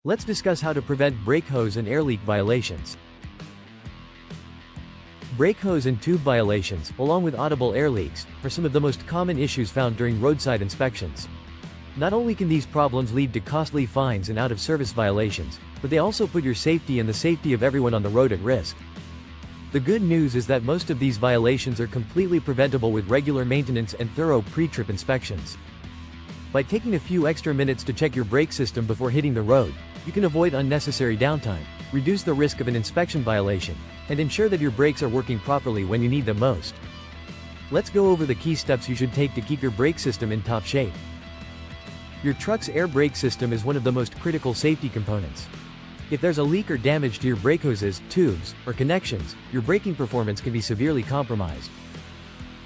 Let's discuss how to prevent brake hose and air leak violations. Brake hose and tube violations, along with audible air leaks, are some of the most common issues found during roadside inspections. Not only can these problems lead to costly fines and out-of-service violations, but they also put your safety and the safety of everyone on the road at risk. The good news is that most of these violations are completely preventable with regular maintenance and thorough pre-trip inspections. By taking a few extra minutes to check your brake system before hitting the road, you can avoid unnecessary downtime, reduce the risk of an inspection violation, and ensure that your brakes are working properly when you need them most. Let's go over the key steps you should take to keep your brake system in top shape. Your truck's air brake system is one of the most critical safety components. If there's a leak or damage to your brake hoses, tubes, or connections, your braking performance can be severely compromised.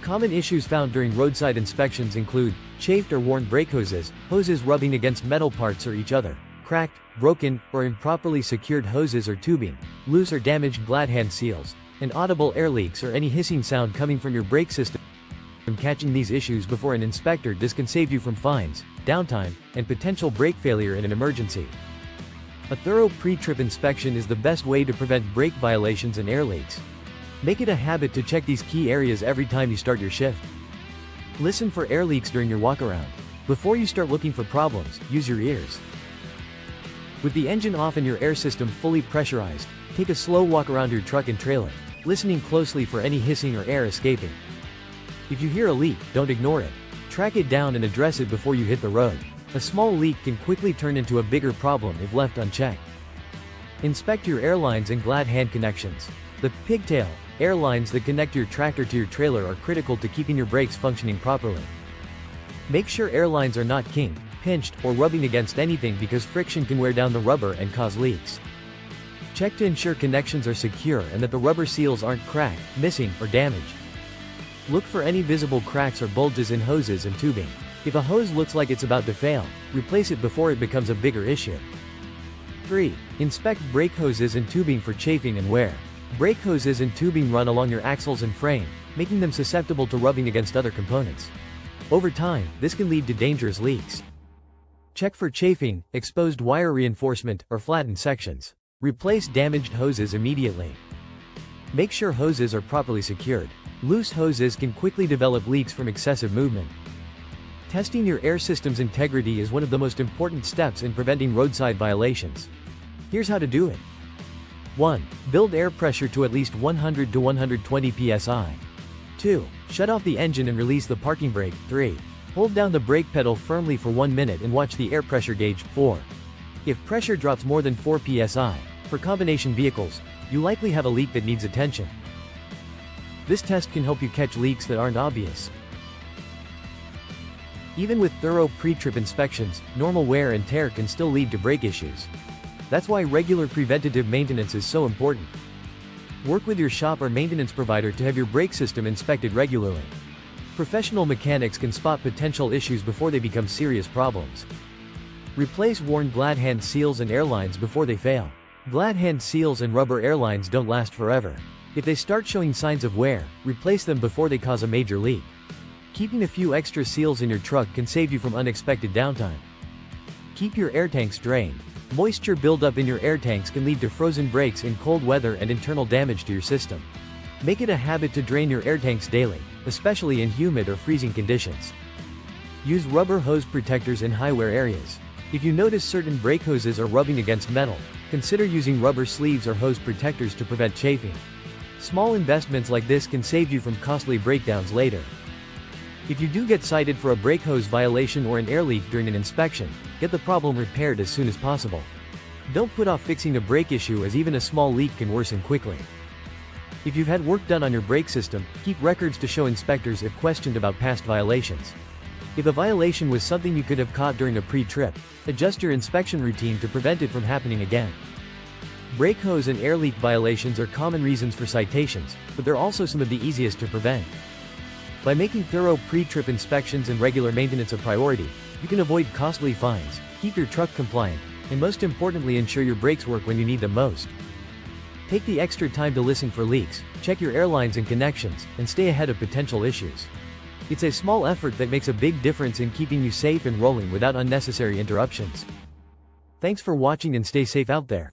Common issues found during roadside inspections include chafed or worn brake hoses, hoses rubbing against metal parts or each other, cracked, broken, or improperly secured hoses or tubing, loose or damaged Gladhand seals, and audible air leaks or any hissing sound coming from your brake system. Catching these issues before an inspector can save you from fines, downtime, and potential brake failure in an emergency. A thorough pre-trip inspection is the best way to prevent brake violations and air leaks. Make it a habit to check these key areas every time you start your shift. Listen for air leaks during your walkaround. Before you start looking for problems, use your ears. With the engine off and your air system fully pressurized, take a slow walk around your truck and trailer, listening closely for any hissing or air escaping. If you hear a leak, don't ignore it. Track it down and address it before you hit the road. A small leak can quickly turn into a bigger problem if left unchecked. Inspect your air lines and Gladhand connections. The pigtail air lines that connect your tractor to your trailer are critical to keeping your brakes functioning properly. Make sure air lines are not kinked, pinched, or rubbing against anything because friction can wear down the rubber and cause leaks. Check to ensure connections are secure and that the rubber seals aren't cracked, missing, or damaged. Look for any visible cracks or bulges in hoses and tubing. If a hose looks like it's about to fail, replace it before it becomes a bigger issue. 3. Inspect brake hoses and tubing for chafing and wear. Brake hoses and tubing run along your axles and frame, making them susceptible to rubbing against other components. Over time, this can lead to dangerous leaks. Check for chafing, exposed wire reinforcement, or flattened sections. Replace damaged hoses immediately. Make sure hoses are properly secured. Loose hoses can quickly develop leaks from excessive movement. Testing your air system's integrity is one of the most important steps in preventing roadside violations. Here's how to do it. 1. Build air pressure to at least 100 to 120 psi. 2. Shut off the engine and release the parking brake. 3. Hold down the brake pedal firmly for 1 minute and watch the air pressure gauge. 4. If pressure drops more than 4 psi, for combination vehicles, you likely have a leak that needs attention. This test can help you catch leaks that aren't obvious. Even with thorough pre-trip inspections, normal wear and tear can still lead to brake issues. That's why regular preventative maintenance is so important. Work with your shop or maintenance provider to have your brake system inspected regularly. Professional mechanics can spot potential issues before they become serious problems. Replace worn Gladhand seals and airlines before they fail. Gladhand seals and rubber airlines don't last forever. If they start showing signs of wear, replace them before they cause a major leak. Keeping a few extra seals in your truck can save you from unexpected downtime. Keep your air tanks drained. Moisture buildup in your air tanks can lead to frozen brakes in cold weather and internal damage to your system. Make it a habit to drain your air tanks daily, especially in humid or freezing conditions. Use rubber hose protectors in high wear areas. If you notice certain brake hoses are rubbing against metal, consider using rubber sleeves or hose protectors to prevent chafing. Small investments like this can save you from costly breakdowns later. If you do get cited for a brake hose violation or an air leak during an inspection, get the problem repaired as soon as possible. Don't put off fixing a brake issue as even a small leak can worsen quickly. If you've had work done on your brake system, keep records to show inspectors if questioned about past violations. If a violation was something you could have caught during a pre-trip, adjust your inspection routine to prevent it from happening again. Brake hose and air leak violations are common reasons for citations, but they're also some of the easiest to prevent. By making thorough pre-trip inspections and regular maintenance a priority, you can avoid costly fines, keep your truck compliant, and most importantly ensure your brakes work when you need them most. Take the extra time to listen for leaks, check your airlines and connections, and stay ahead of potential issues. It's a small effort that makes a big difference in keeping you safe and rolling without unnecessary interruptions. Thanks for watching and stay safe out there.